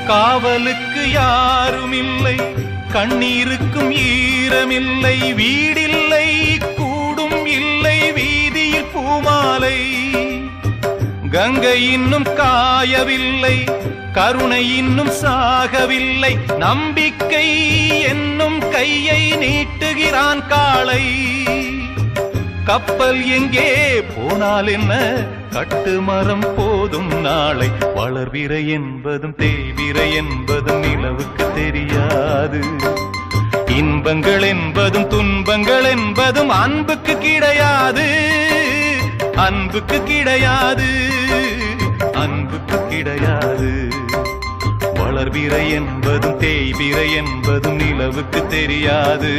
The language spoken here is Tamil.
காவலுக்கு யாருமில்லை, கண்ணீருக்கும் ஈரமில்லை, வீடில்லை கூடும் இல்லை, வீதியில் பூமாலை. கங்கை இன்னும் காயவில்லை, கருணை இன்னும் சாகவில்லை, நம்பிக்கை என்னும் கையை நீட்டுகிறான் காளை. கப்பல் எங்கே போனால் என்ன, கட்டுமரம் போதும் நாளை. வளர்விரை என்பதும் தேய்விரை என்பதும் நிலவுக்கு தெரியாது. இன்பங்கள் என்பதும் துன்பங்கள் என்பதும் அன்புக்கு கிடையாது, அன்புக்கு கிடையாது, அன்புக்கு கிடையாது. வளர்விரை என்பதும் தேய்விரை என்பதும் நிலவுக்கு தெரியாது.